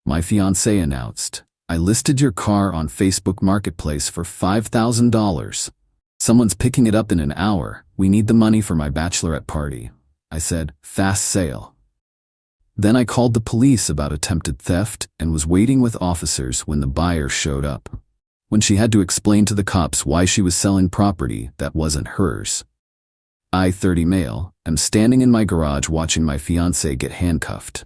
My fiancé announced, "I listed your car on Facebook Marketplace for $5,000. Someone's picking it up in an hour. We need the money for my bachelorette party." I said, "Fast sale." Then I called the police about attempted theft and was waiting with officers when the buyer showed up. When she had to explain to the cops why she was selling property that wasn't hers. I, 30 male, am standing in my garage watching my fiancé get handcuffed.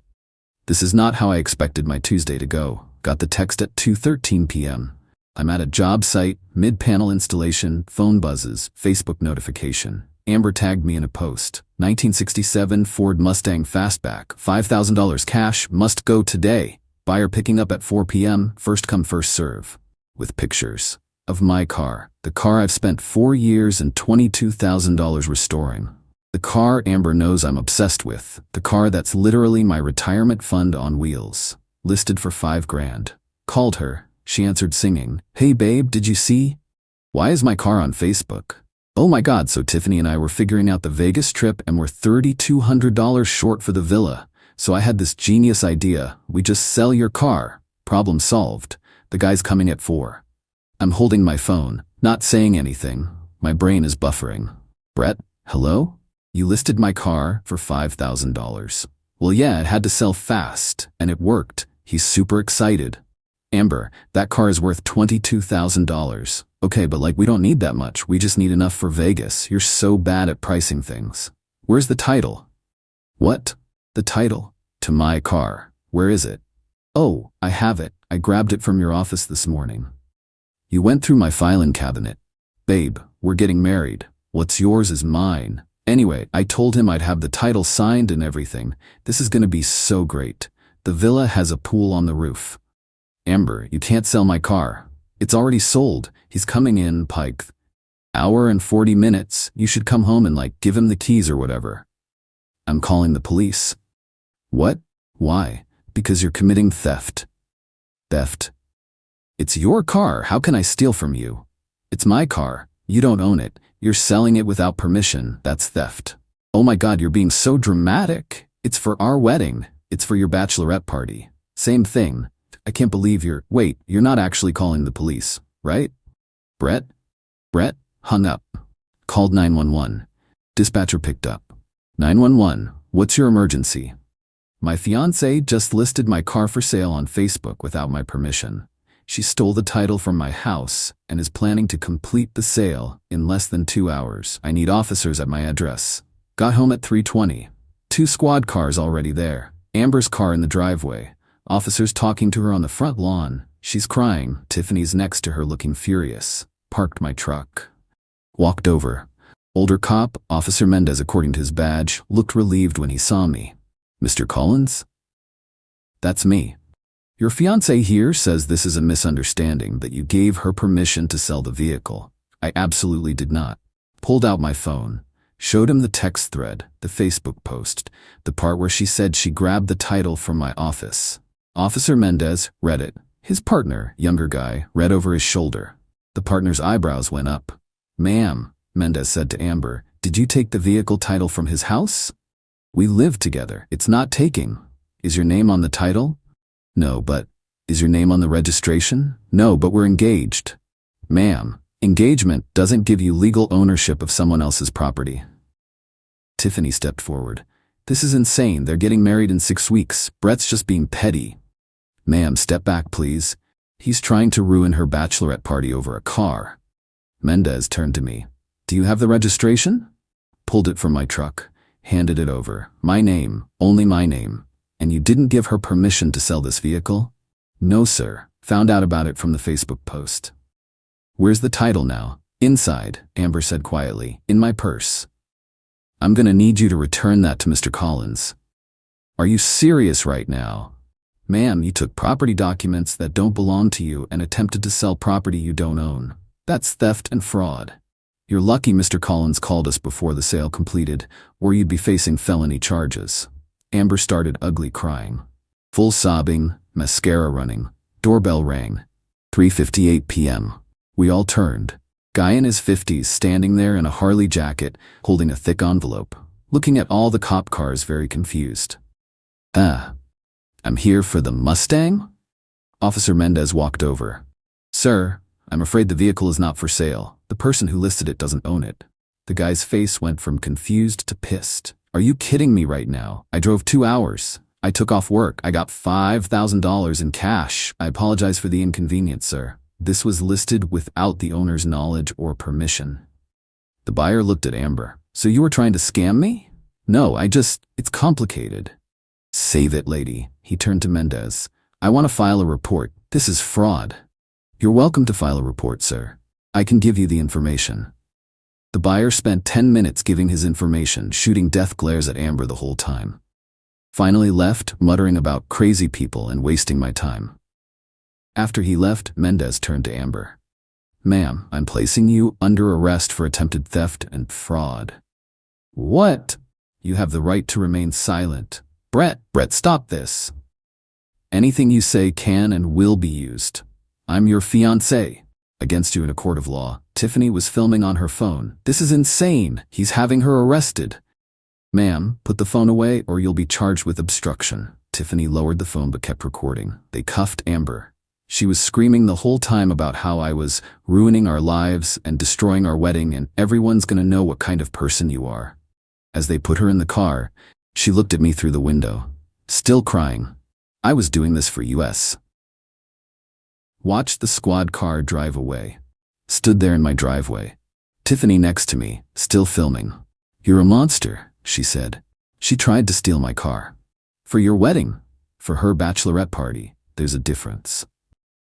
This is not how I expected my Tuesday to go. Got the text at 2:13 p.m. I'm at a job site, mid-panel installation, phone buzzes, Facebook notification. Amber tagged me in a post. 1967 Ford Mustang Fastback, $5,000 cash, must go today. Buyer picking up at 4 p.m., first come first serve. With pictures of my car, the car I've spent 4 years and $22,000 restoring. The car Amber knows I'm obsessed with, the car that's literally my retirement fund on wheels. Listed for $5,000. Called her, she answered singing, "Hey babe, did you see? Why is my car on Facebook?" Oh my God, so Tiffany and I were figuring out the Vegas trip and we're $3,200 short for the villa. So I had this genius idea, we just sell your car. Problem solved. The guy's coming at 4. I'm holding my phone, not saying anything. My brain is buffering. "Brett, hello? You listed my car for $5,000. Well, yeah, it had to sell fast, and it worked." He's super excited. "Amber, that car is worth $22,000. Okay, but we don't need that much. We just need enough for Vegas. You're so bad at pricing things. Where's the title?" "What? The title? To my car. Where is it?" "Oh, I have it. I grabbed it from your office this morning." "You went through my filing cabinet." "Babe, we're getting married. What's yours is mine." Anyway, I told him I'd have the title signed and everything. This is gonna be so great. The villa has a pool on the roof. "Amber, you can't sell my car. It's already sold. He's coming in, Pike. Hour and 40 minutes. You should come home and give him the keys or whatever." "I'm calling the police." "What? Why?" "Because you're committing theft." "Theft? It's your car. How can I steal from you?" "It's my car. You don't own it. You're selling it without permission. That's theft." "Oh my God, you're being so dramatic. It's for our wedding. It's for your bachelorette party. Same thing. I can't believe Wait, you're not actually calling the police, right?" Brett hung up. Called 911. Dispatcher picked up. 911, what's your emergency?" "My fiancée just listed my car for sale on Facebook without my permission. She stole the title from my house and is planning to complete the sale in less than 2 hours. I need officers at my address. Got home at 3:20. 2 squad cars already there. Amber's car in the driveway. Officers talking to her on the front lawn. She's crying. Tiffany's next to her looking furious. Parked my truck. Walked over. Older cop, Officer Mendez according to his badge, looked relieved when he saw me. "Mr. Collins?" "That's me. Your fiancée here says this is a misunderstanding, that you gave her permission to sell the vehicle." I absolutely did not. Pulled out my phone. Showed him the text thread, the Facebook post, the part where she said she grabbed the title from my office. Officer Mendez read it. His partner, younger guy, read over his shoulder. The partner's eyebrows went up. "Ma'am," Mendez said to Amber, "did you take the vehicle title from his house?" "We live together. It's not taking." "Is your name on the title?" "No, but..." "Is your name on the registration?" "No, but we're engaged." "Ma'am, engagement doesn't give you legal ownership of someone else's property." Tiffany stepped forward. "This is insane. They're getting married in 6 weeks. Brett's just being petty." "Ma'am, step back, please. He's trying to ruin her bachelorette party over a car." Mendez turned to me. "Do you have the registration?" Pulled it from my truck. Handed it over. "My name, only my name. And you didn't give her permission to sell this vehicle?" "No, sir. Found out about it from the Facebook post." "Where's the title now?" "Inside," Amber said quietly. "In my purse." "I'm gonna need you to return that to Mr. Collins." "Are you serious right now?" "Ma'am, you took property documents that don't belong to you and attempted to sell property you don't own. That's theft and fraud. You're lucky Mr. Collins called us before the sale completed, or you'd be facing felony charges." Amber started ugly crying. Full sobbing, mascara running. Doorbell rang. 3:58 p.m. We all turned. Guy in his 50s standing there in a Harley jacket, holding a thick envelope, looking at all the cop cars very confused. I'm here for the Mustang? Officer Mendez walked over. Sir, I'm afraid the vehicle is not for sale. The person who listed it doesn't own it. The guy's face went from confused to pissed. Are you kidding me right now? I drove 2 hours. I took off work. I got $5,000 in cash. I apologize for the inconvenience, sir. This was listed without the owner's knowledge or permission. The buyer looked at Amber. So you were trying to scam me? No, it's complicated. Save it, lady. He turned to Mendez. I want to file a report. This is fraud. You're welcome to file a report, sir. I can give you the information. The buyer spent 10 minutes giving his information, shooting death glares at Amber the whole time. Finally left, muttering about crazy people and wasting my time. After he left, Mendez turned to Amber. Ma'am, I'm placing you under arrest for attempted theft and fraud. What? You have the right to remain silent. Brett, stop this. Anything you say can and will be used. I'm your fiancé. Against you in a court of law. Tiffany was filming on her phone. This is insane. He's having her arrested. Ma'am, put the phone away or you'll be charged with obstruction. Tiffany lowered the phone but kept recording. They cuffed Amber. She was screaming the whole time about how I was ruining our lives and destroying our wedding and everyone's gonna know what kind of person you are. As they put her in the car, she looked at me through the window, still crying. I was doing this for US. Watched the squad car drive away. Stood there in my driveway. Tiffany next to me, still filming. You're a monster, she said. She tried to steal my car. For your wedding, for her bachelorette party, there's a difference.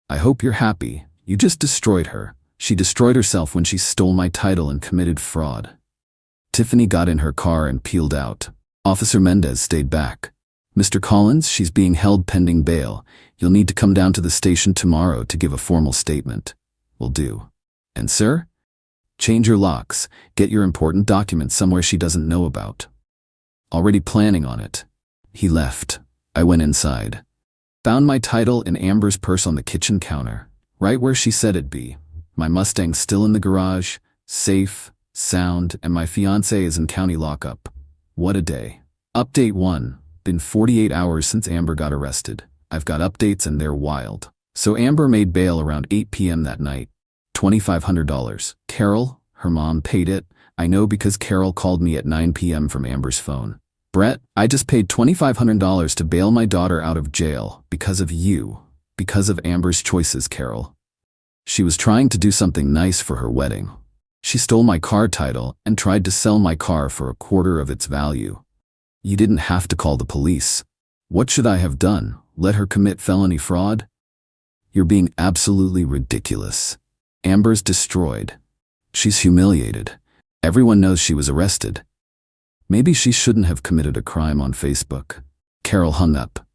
I hope you're happy. You just destroyed her. She destroyed herself when she stole my title and committed fraud. Tiffany got in her car and peeled out. Officer Mendez stayed back. Mr. Collins, she's being held pending bail. You'll need to come down to the station tomorrow to give a formal statement. Will do. And sir? Change your locks. Get your important documents somewhere she doesn't know about. Already planning on it. He left. I went inside. Found my title in Amber's purse on the kitchen counter, right where she said it'd be. My Mustang's still in the garage, safe, sound, and my fiancé is in county lockup. What a day. Update 1. Been 48 hours since Amber got arrested. I've got updates and they're wild. So Amber made bail around 8 p.m. that night. $2,500. Carol, her mom, paid it. I know because Carol called me at 9 p.m. from Amber's phone. Brett, I just paid $2,500 to bail my daughter out of jail because of you. Because of Amber's choices, Carol. She was trying to do something nice for her wedding. She stole my car title and tried to sell my car for a quarter of its value. You didn't have to call the police. What should I have done? Let her commit felony fraud? You're being absolutely ridiculous. Amber's destroyed. She's humiliated. Everyone knows she was arrested. Maybe she shouldn't have committed a crime on Facebook. Carol hung up.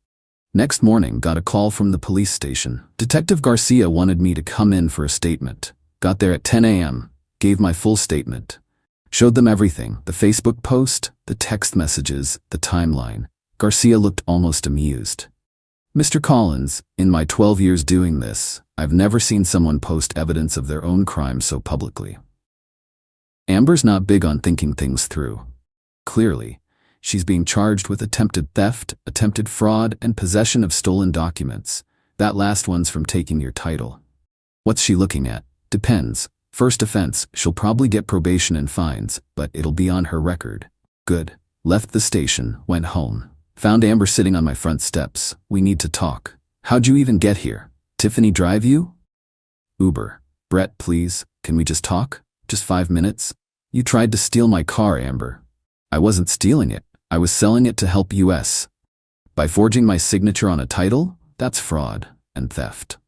Next morning, got a call from the police station. Detective Garcia wanted me to come in for a statement. Got there at 10 a.m., gave my full statement. Showed them everything, the Facebook post, the text messages, the timeline. Garcia looked almost amused. Mr. Collins, in my 12 years doing this, I've never seen someone post evidence of their own crime so publicly. Amber's not big on thinking things through. Clearly, she's being charged with attempted theft, attempted fraud, and possession of stolen documents. That last one's from taking your title. What's she looking at? Depends. First offense, she'll probably get probation and fines, but it'll be on her record. Good. Left the station, went home. Found Amber sitting on my front steps. We need to talk. How'd you even get here? Tiffany drive you? Uber. Brett, please, can we just talk? Just 5 minutes? You tried to steal my car, Amber. I wasn't stealing it. I was selling it to help US. By forging my signature on a title? That's fraud and theft.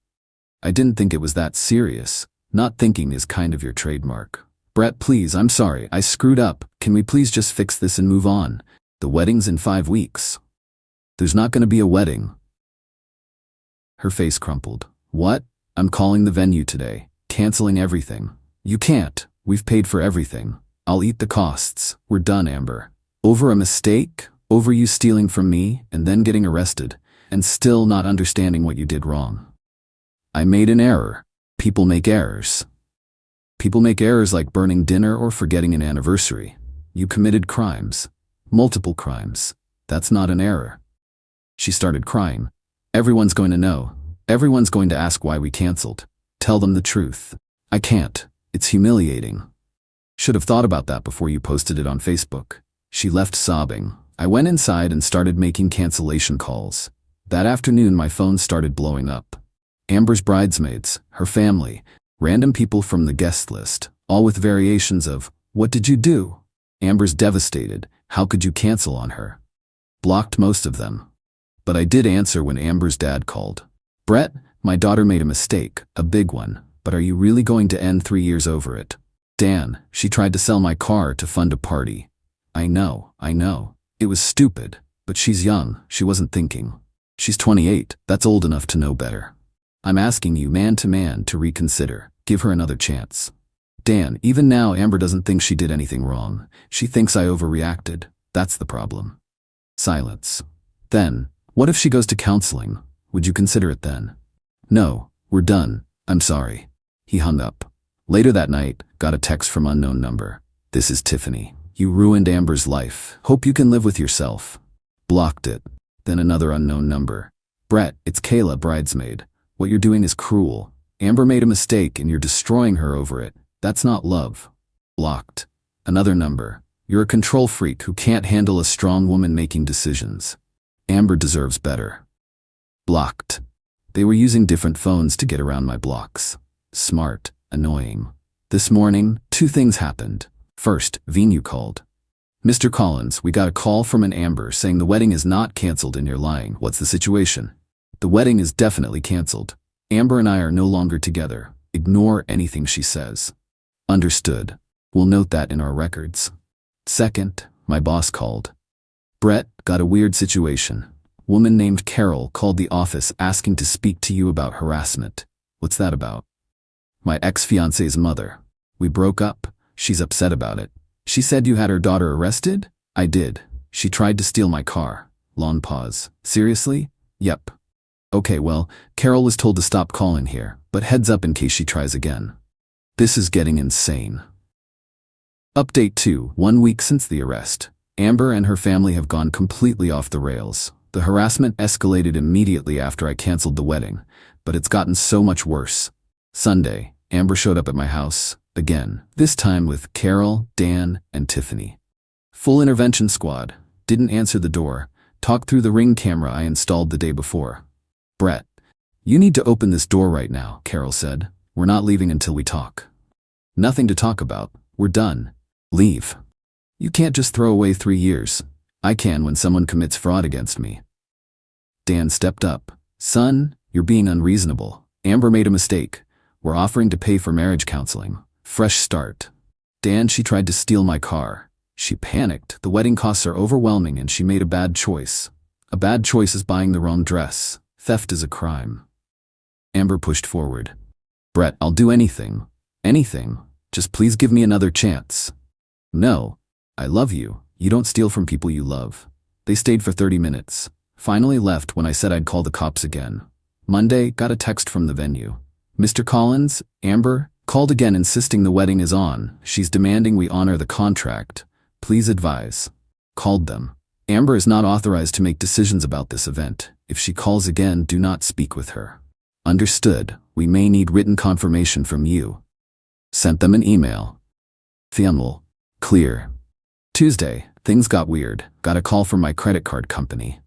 I didn't think it was that serious. Not thinking is kind of your trademark. Brett, please, I'm sorry. I screwed up. Can we please just fix this and move on? The wedding's in 5 weeks. There's not going to be a wedding. Her face crumpled. What? I'm calling the venue today. Canceling everything. You can't. We've paid for everything. I'll eat the costs. We're done, Amber. Over a mistake? Over you stealing from me and then getting arrested and still not understanding what you did wrong. I made an error. People make errors. People make errors like burning dinner or forgetting an anniversary. You committed crimes. Multiple crimes. That's not an error. She started crying. Everyone's going to know. Everyone's going to ask why we canceled. Tell them the truth. I can't. It's humiliating. Should have thought about that before you posted it on Facebook. She left sobbing. I went inside and started making cancellation calls. That afternoon, my phone started blowing up. Amber's bridesmaids, her family, random people from the guest list, all with variations of, "What did you do?" Amber's devastated. "How could you cancel on her?" Blocked most of them. But I did answer when Amber's dad called. "Brett, my daughter made a mistake, a big one, but are you really going to end 3 years over it?" "Dan, she tried to sell my car to fund a party." I know. It was stupid, but she's young, she wasn't thinking. She's 28, that's old enough to know better. I'm asking you man to man to reconsider, give her another chance." "Dan, even now Amber doesn't think she did anything wrong. She thinks I overreacted. That's the problem." Silence. "Then, what if she goes to counseling? Would you consider it then?" "No, we're done. I'm sorry." He hung up. Later that night, got a text from unknown number. "This is Tiffany. You ruined Amber's life. Hope you can live with yourself." Blocked it. Then another unknown number. "Brett, it's Kayla, bridesmaid. What you're doing is cruel. Amber made a mistake and you're destroying her over it. That's not love." Blocked. Another number. "You're a control freak who can't handle a strong woman making decisions. Amber deserves better." Blocked. They were using different phones to get around my blocks. Smart, annoying. This morning, 2 things happened. First, Venu called. "Mr. Collins, we got a call from an Amber saying the wedding is not canceled and you're lying. What's the situation?" "The wedding is definitely canceled. Amber and I are no longer together. Ignore anything she says." "Understood. We'll note that in our records." Second, my boss called. "Brett, got a weird situation. Woman named Carol called the office asking to speak to you about harassment." "What's that about?" "My ex-fiancée's mother. We broke up. She's upset about it. She said you had her daughter arrested?" "I did. She tried to steal my car." Long pause. "Seriously?" "Yep." "Okay, well, Carol was told to stop calling here, but heads up in case she tries again." This is getting insane. Update 2. 1 week since the arrest. Amber and her family have gone completely off the rails. The harassment escalated immediately after I canceled the wedding, but it's gotten so much worse. Sunday, Amber showed up at my house, again, this time with Carol, Dan, and Tiffany. Full intervention squad. Didn't answer the door. Talked through the Ring camera I installed the day before. "Brett, you need to open this door right now," Carol said. "We're not leaving until we talk." "Nothing to talk about. We're done." "Leave." "You can't just throw away 3 years. I can when someone commits fraud against me." Dan stepped up. "Son, you're being unreasonable. Amber made a mistake. We're offering to pay for marriage counseling. Fresh start." "Dan, she tried to steal my car. She panicked. The wedding costs are overwhelming and she made a bad choice. A bad choice is buying the wrong dress. Theft is a crime." Amber pushed forward. "Brett, I'll do anything. Anything. Just please give me another chance." "No. I love you. You don't steal from people you love." They stayed for 30 minutes. Finally left when I said I'd call the cops again. Monday, got a text from the venue. "Mr. Collins, Amber called again insisting the wedding is on. She's demanding we honor the contract. Please advise." Called them. "Amber is not authorized to make decisions about this event. If she calls again, do not speak with her." "Understood. We may need written confirmation from you." Sent them an email. Fiancée. Clear. Tuesday, things got weird. Got a call from my credit card company.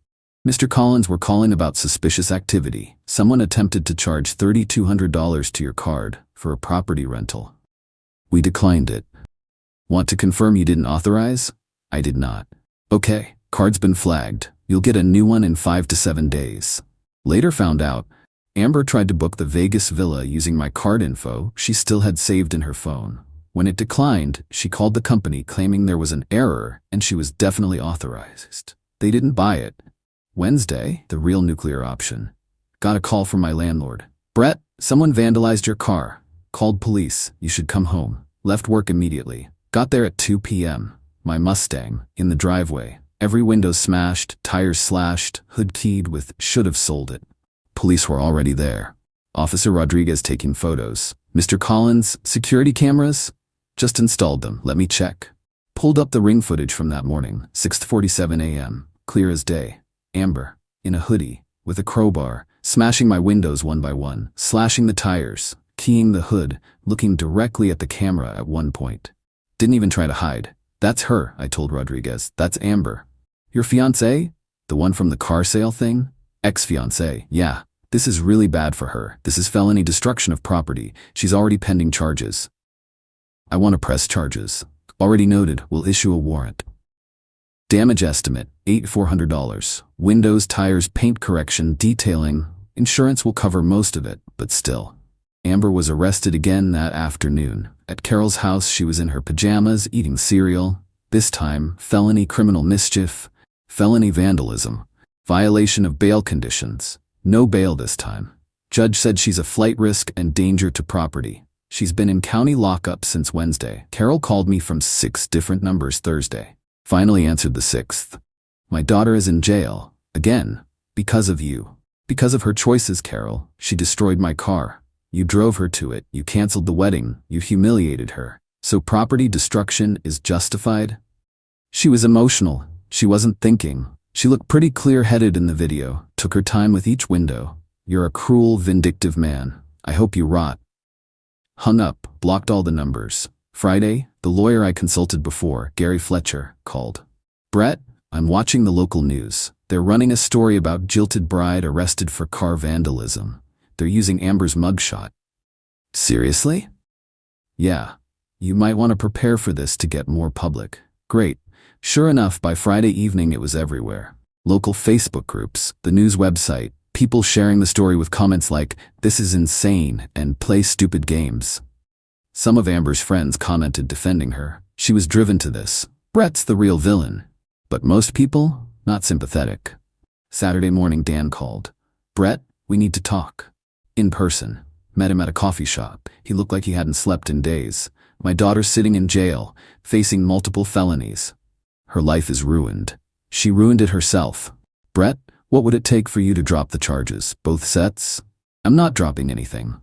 "Mr. Collins, we're calling about suspicious activity. Someone attempted to charge $3,200 to your card for a property rental. We declined it. Want to confirm you didn't authorize?" "I did not." "Okay, card's been flagged. You'll get a new one in 5 to 7 days." Later found out, Amber tried to book the Vegas villa using my card info she still had saved in her phone. When it declined, she called the company claiming there was an error and she was definitely authorized. They didn't buy it. Wednesday, the real nuclear option. Got a call from my landlord. "Brett, someone vandalized your car. Called police. You should come home." Left work immediately. Got there at 2 p.m. My Mustang, in the driveway. Every window smashed, tires slashed, hood keyed with "should have sold it." Police were already there. Officer Rodriguez taking photos. "Mr. Collins, security cameras?" "Just installed them. Let me check." Pulled up the Ring footage from that morning, 6:47 a.m. Clear as day. Amber. in a hoodie, with a crowbar, smashing my windows one by one, slashing the tires, keying the hood, looking directly at the camera at one point. Didn't even try to hide. That's her, I told Rodriguez. That's Amber. Your fiancée? The one from the car sale thing? Ex-fiancée, yeah. This is really bad for her. This is felony destruction of property. She's already pending charges. I want to press charges. Already noted, we'll issue a warrant. Damage estimate, $8,400. Windows, tires, paint correction, detailing. Insurance will cover most of it, but still. Amber was arrested again that afternoon. At Carol's house, she was in her pajamas, eating cereal. This time, felony criminal mischief, felony vandalism, violation of bail conditions. No bail this time. Judge said she's a flight risk and danger to property. She's been in county lockup since Wednesday. Carol called me from 6 different numbers Thursday. Finally answered the 6th. My daughter is in jail. Again. Because of you. Because of her choices, Carol. She destroyed my car. You drove her to it. You canceled the wedding. You humiliated her. So property destruction is justified? She was emotional. She wasn't thinking. She looked pretty clear-headed in the video. Took her time with each window. You're a cruel, vindictive man. I hope you rot. Hung up, blocked all the numbers. Friday, the lawyer I consulted before, Gary Fletcher, called. Brett, I'm watching the local news. They're running a story about jilted bride arrested for car vandalism. They're using Amber's mugshot. Seriously? Yeah. You might want to prepare for this to get more public. Great. Sure enough, by Friday evening it was everywhere. Local Facebook groups, the news website, people sharing the story with comments like, "This is insane," and "Play stupid games." Some of Amber's friends commented defending her. She was driven to this. Brett's the real villain. But most people, not sympathetic. Saturday morning Dan called. Brett, we need to talk. In person. Met him at a coffee shop. He looked like he hadn't slept in days. My daughter's sitting in jail, facing multiple felonies. Her life is ruined. She ruined it herself. Brett, what would it take for you to drop the charges, both sets? I'm not dropping anything.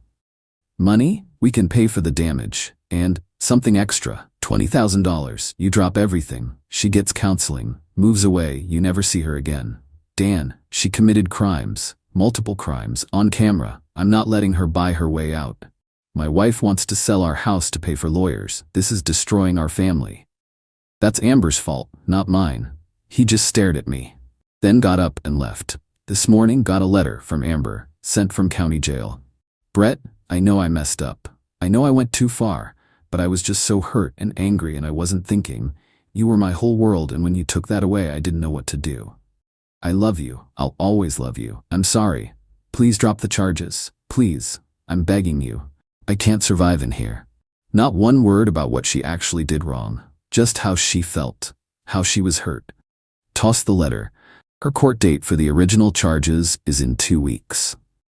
Money? We can pay for the damage. And something extra, $20,000. You drop everything. She gets counseling, moves away, you never see her again. Dan, she committed crimes, multiple crimes, on camera. I'm not letting her buy her way out. My wife wants to sell our house to pay for lawyers. This is destroying our family. That's Amber's fault, not mine. He just stared at me. Then got up and left. This morning got a letter from Amber, sent from county jail. Brett, I know I messed up. I know I went too far, but I was just so hurt and angry and I wasn't thinking. You were my whole world, and when you took that away I didn't know what to do. I love you. I'll always love you. I'm sorry. Please drop the charges. Please. I'm begging you. I can't survive in here. Not one word about what she actually did wrong. Just how she felt. How she was hurt. Toss the letter. Her court date for the original charges is in 2 weeks.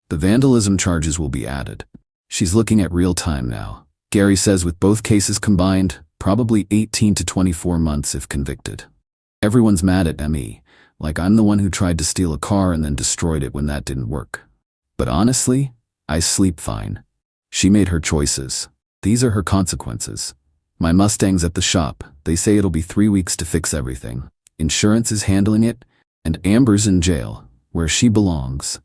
The vandalism charges will be added. She's looking at real time now. Gary says with both cases combined, probably 18 to 24 months if convicted. Everyone's mad at me, like I'm the one who tried to steal a car and then destroyed it when that didn't work. But honestly, I sleep fine. She made her choices. These are her consequences. My Mustang's at the shop. They say it'll be 3 weeks to fix everything. Insurance is handling it, and Amber's in jail, where she belongs.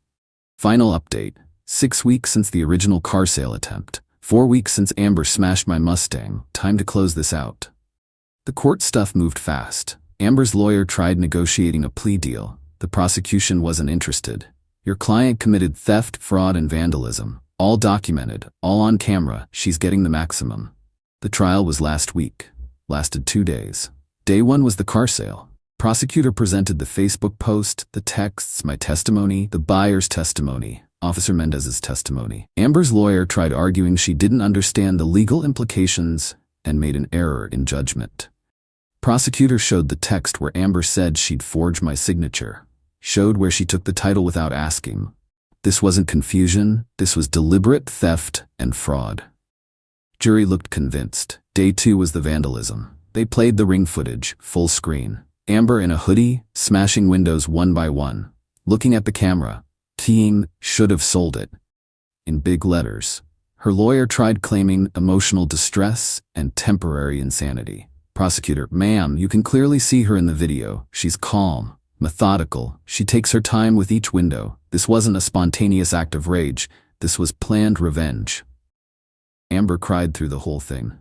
Final update. 6 weeks since the original car sale attempt. 4 weeks since Amber smashed my Mustang. Time to close this out. The court stuff moved fast. Amber's lawyer tried negotiating a plea deal. The prosecution wasn't interested. Your client committed theft, fraud, and vandalism. All documented, all on camera. She's getting the maximum. The trial was last week. Lasted 2 days. Day 1 was the car sale. Prosecutor presented the Facebook post, the texts, my testimony, the buyer's testimony, Officer Mendez's testimony. Amber's lawyer tried arguing she didn't understand the legal implications and made an error in judgment. Prosecutor showed the text where Amber said she'd forge my signature. Showed where she took the title without asking. This wasn't confusion. This was deliberate theft and fraud. Jury looked convinced. Day 2 was the vandalism. They played the ring footage, full screen. Amber in a hoodie, smashing windows one by one. Looking at the camera. Team should have sold it. In big letters. Her lawyer tried claiming emotional distress and temporary insanity. Prosecutor, ma'am, you can clearly see her in the video. She's calm. Methodical, she takes her time with each window. This wasn't a spontaneous act of rage. This was planned revenge. Amber cried through the whole thing.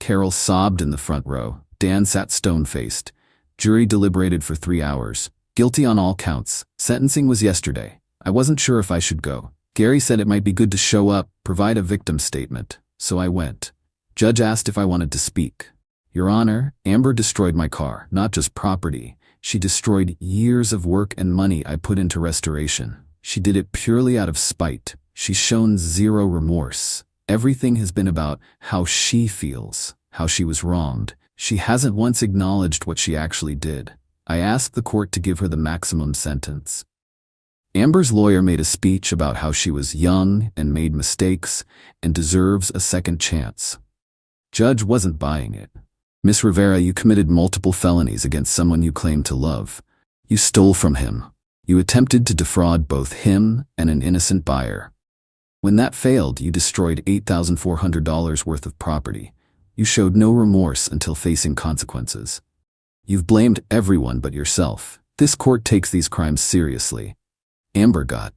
Carol sobbed in the front row. Dan sat stone-faced. Jury deliberated for 3 hours. Guilty on all counts. Sentencing was yesterday. I wasn't sure if I should go. Gary said it might be good to show up, provide a victim statement. So I went. Judge asked if I wanted to speak. Your Honor, Amber destroyed my car, not just property. She destroyed years of work and money I put into restoration. She did it purely out of spite. She's shown zero remorse. Everything has been about how she feels, how she was wronged. She hasn't once acknowledged what she actually did. I asked the court to give her the maximum sentence. Amber's lawyer made a speech about how she was young and made mistakes and deserves a second chance. Judge wasn't buying it. Miss Rivera, you committed multiple felonies against someone you claimed to love. You stole from him. You attempted to defraud both him and an innocent buyer. When that failed, you destroyed $8,400 worth of property. You showed no remorse until facing consequences. You've blamed everyone but yourself. This court takes these crimes seriously. Amber got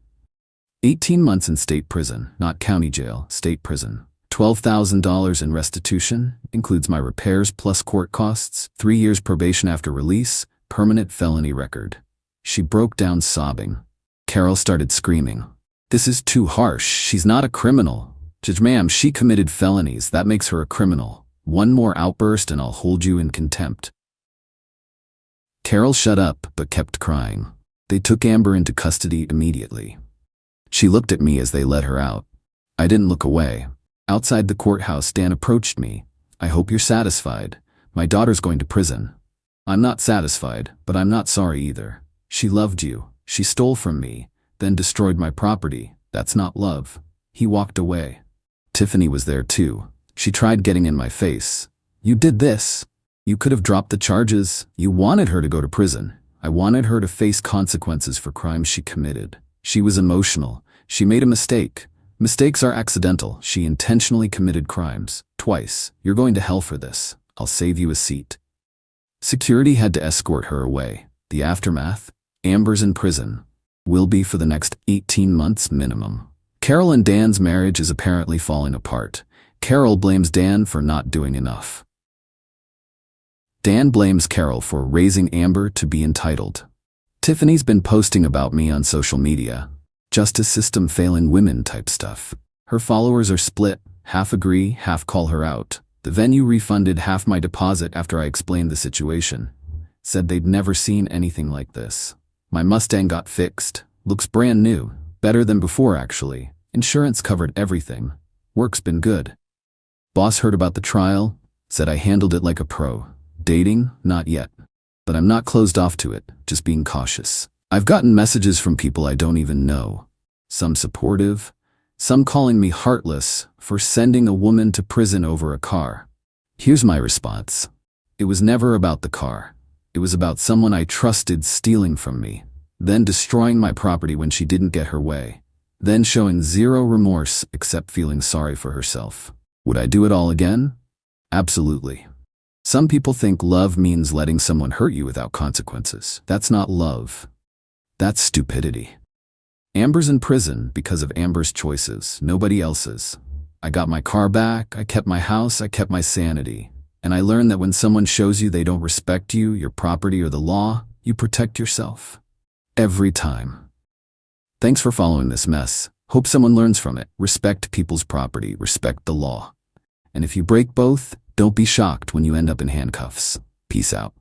18 months in state prison, not county jail, state prison. $12,000 in restitution, includes my repairs plus court costs, 3 years probation after release, permanent felony record. She broke down sobbing. Carol started screaming. This is too harsh. She's not a criminal. Judge, ma'am, she committed felonies. That makes her a criminal. One more outburst and I'll hold you in contempt. Carol shut up but kept crying. They took Amber into custody immediately. She looked at me as they let her out. I didn't look away. Outside the courthouse, Dan approached me. I hope you're satisfied. My daughter's going to prison. I'm not satisfied, but I'm not sorry either. She loved you. She stole from me, then destroyed my property. That's not love. He walked away. Tiffany was there too. She tried getting in my face. You did this. You could have dropped the charges. You wanted her to go to prison. I wanted her to face consequences for crimes she committed. She was emotional. She made a mistake. Mistakes are accidental. She intentionally committed crimes. Twice. You're going to hell for this. I'll save you a seat. Security had to escort her away. The aftermath? Amber's in prison. Will be for the next 18 months minimum. Carol and Dan's marriage is apparently falling apart. Carol blames Dan for not doing enough. Dan blames Carol for raising Amber to be entitled. Tiffany's been posting about me on social media. Justice system failing women type stuff. Her followers are split, half agree, half call her out. The venue refunded half my deposit after I explained the situation. Said they'd never seen anything like this. My Mustang got fixed. Looks brand new. Better than before actually. Insurance covered everything. Work's been good. Boss heard about the trial. Said I handled it like a pro. Dating? Not yet. But I'm not closed off to it, just being cautious. I've gotten messages from people I don't even know. Some supportive, some calling me heartless for sending a woman to prison over a car. Here's my response. It was never about the car. It was about someone I trusted stealing from me, then destroying my property when she didn't get her way, then showing zero remorse except feeling sorry for herself. Would I do it all again? Absolutely. Some people think love means letting someone hurt you without consequences. That's not love. That's stupidity. Amber's in prison because of Amber's choices, nobody else's. I got my car back, I kept my house, I kept my sanity. And I learned that when someone shows you they don't respect you, your property, or the law, you protect yourself. Every time. Thanks for following this mess. Hope someone learns from it. Respect people's property, respect the law. And if you break both, don't be shocked when you end up in handcuffs. Peace out.